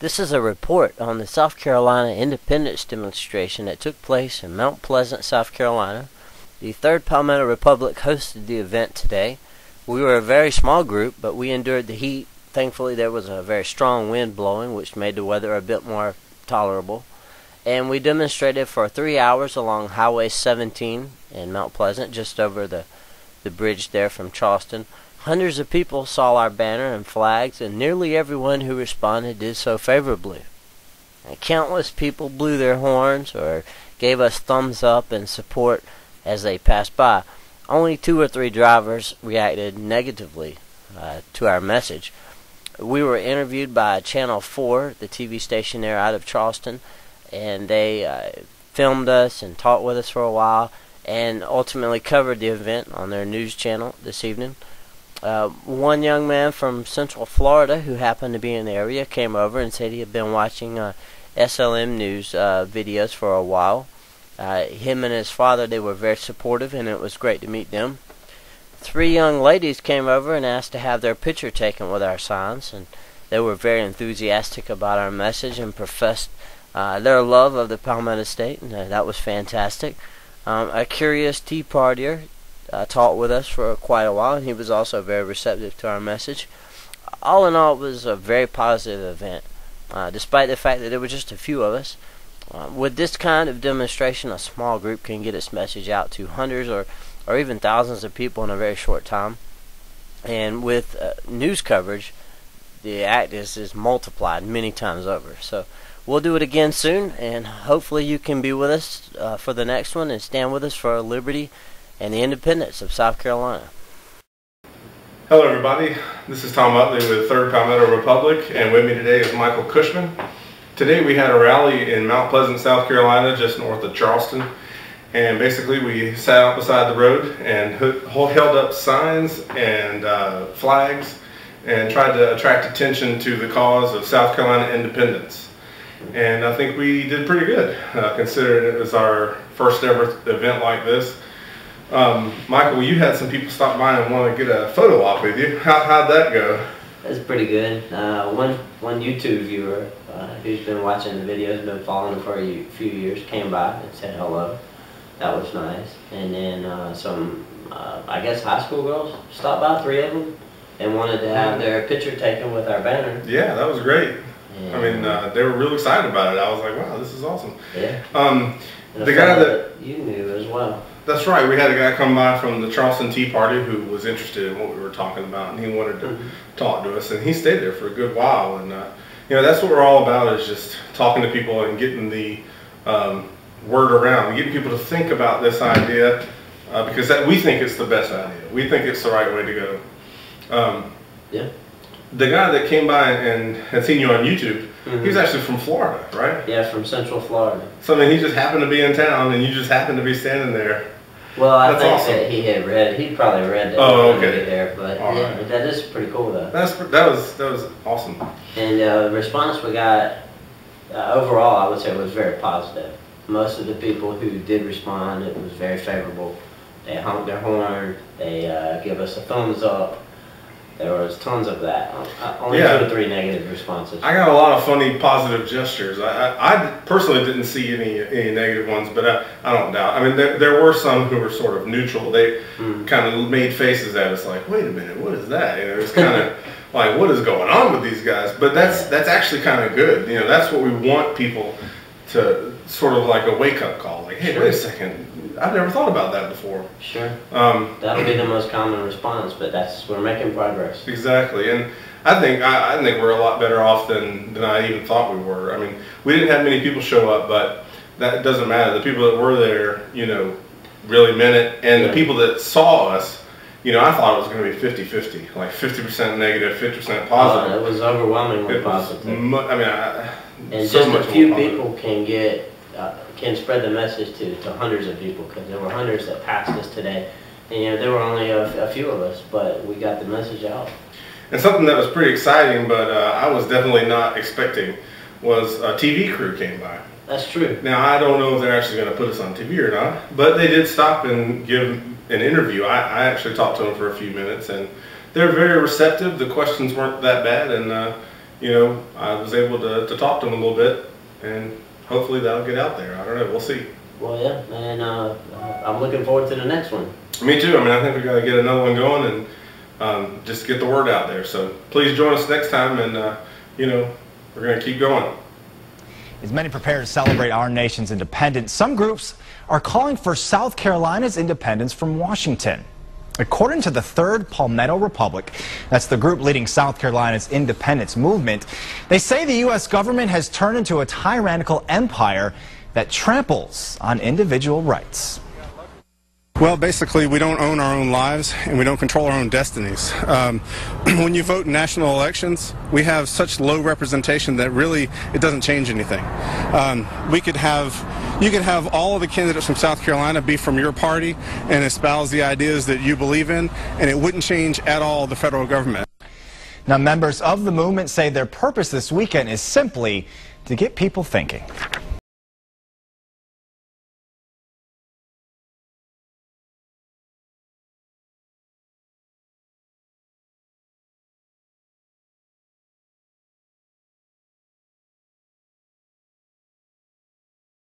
This is a report on the South Carolina independence demonstration that took place in Mount Pleasant, South Carolina. The Third Palmetto Republic hosted the event today. We were a very small group, but we endured the heat. Thankfully, there was a very strong wind blowing, which made the weather a bit more tolerable. And we demonstrated for 3 hours along Highway 17 in Mount Pleasant, just over the bridge there from Charleston. Hundreds of people saw our banner and flags, and nearly everyone who responded did so favorably. And countless people blew their horns or gave us thumbs up in support as they passed by. Only 2 or 3 drivers reacted negatively to our message. We were interviewed by Channel 4, the TV station there out of Charleston, and they filmed us and talked with us for a while and ultimately covered the event on their news channel this evening. One young man from Central Florida who happened to be in the area came over and said he had been watching SLM News videos for a while. Him and his father, they were very supportive, and it was great to meet them. 3 young ladies came over and asked to have their picture taken with our signs, and they were very enthusiastic about our message and professed their love of the Palmetto State, and that was fantastic. A curious Tea Partier talked with us for quite a while, and he was also very receptive to our message. All in all, it was a very positive event, despite the fact that there were just a few of us. With this kind of demonstration, a small group can get its message out to hundreds or even thousands of people in a very short time. And with news coverage, the act is multiplied many times over. So we'll do it again soon, and hopefully you can be with us for the next one and stand with us for liberty and the independence of South Carolina. Hello everybody, this is Tom Utley with Third Palmetto Republic, and with me today is Michael Cushman. Today we had a rally in Mount Pleasant, South Carolina, just north of Charleston, and basically we sat out beside the road and held up signs and flags and tried to attract attention to the cause of South Carolina independence. And I think we did pretty good, considering it was our first ever event like this. Michael, you had some people stop by and want to get a photo op with you. How'd that go? That's pretty good. One YouTube viewer who's been watching the videos, been following them for a few years, came by and said hello. That was nice. And then some, I guess, high school girls stopped by, 3 of them, and wanted to have their picture taken with our banner. Yeah, that was great. And I mean, they were real excited about it. I was like, wow, this is awesome. Yeah. The guy that you knew as well. That's right. We had a guy come by from the Charleston Tea Party who was interested in what we were talking about, and he wanted to talk to us, and he stayed there for a good while. And you know, that's what we're all about, is just talking to people and getting the word around, and getting people to think about this idea, because we think it's the best idea. We think it's the right way to go. Yeah. The guy that came by and had seen you on YouTube, he was actually from Florida, right? Yeah, from Central Florida. So I mean, he just happened to be in town, and you just happened to be standing there. Well, I That's think awesome. that he had read. He probably read that. Oh, okay. There, but all yeah, right. that is pretty cool though. That was awesome. And the response we got overall, I would say, was very positive. Most of the people who did respond, it was very favorable. They honked their horn. They give us a thumbs up. There was tons of that. Only 2 or 3 negative responses. I got a lot of funny positive gestures. I personally didn't see any negative ones, but I don't doubt. I mean, there were some who were sort of neutral. They kind of made faces at us like, wait a minute, what is that? You know, it's kind of like, what is going on with these guys? But that's actually kind of good. You know, that's what we want people to sort of like a wake-up call. Like, hey, wait a second. I've never thought about that before. Sure. That'll be the most common response, but we're making progress. Exactly, and I think we're a lot better off than I even thought we were. I mean, we didn't have many people show up, but that doesn't matter. The people that were there, you know, really meant it, and the people that saw us, you know, I thought it was going to be 50-50, like 50% negative, 50% positive. It was overwhelmingly positive. I mean, and so just a few positive. people can spread the message to hundreds of people, because there were hundreds that passed us today, and you know, there were only a few of us, but we got the message out. And something that was pretty exciting, but I was definitely not expecting, was a TV crew came by. That's true. Now, I don't know if they're actually going to put us on TV or not, but they did stop and give an interview. I actually talked to them for a few minutes, and they're very receptive. The questions weren't that bad, and I was able to talk to them a little bit, and hopefully that'll get out there. I don't know. We'll see. Well, yeah, and I'm looking forward to the next one. Me too. I think we got to get another one going and just get the word out there. So please join us next time, and we're going to keep going. As many prepare to celebrate our nation's independence, some groups are calling for South Carolina's independence from Washington. According to the Third Palmetto Republic, that's the group leading South Carolina's independence movement, they say the U.S. government has turned into a tyrannical empire that tramples on individual rights. Well, basically, we don't own our own lives and we don't control our own destinies. When you vote in national elections, we have such low representation that really it doesn't change anything. You could have all of the candidates from South Carolina be from your party and espouse the ideas that you believe in, and it wouldn't change at all the federal government. Now, members of the movement say their purpose this weekend is simply to get people thinking.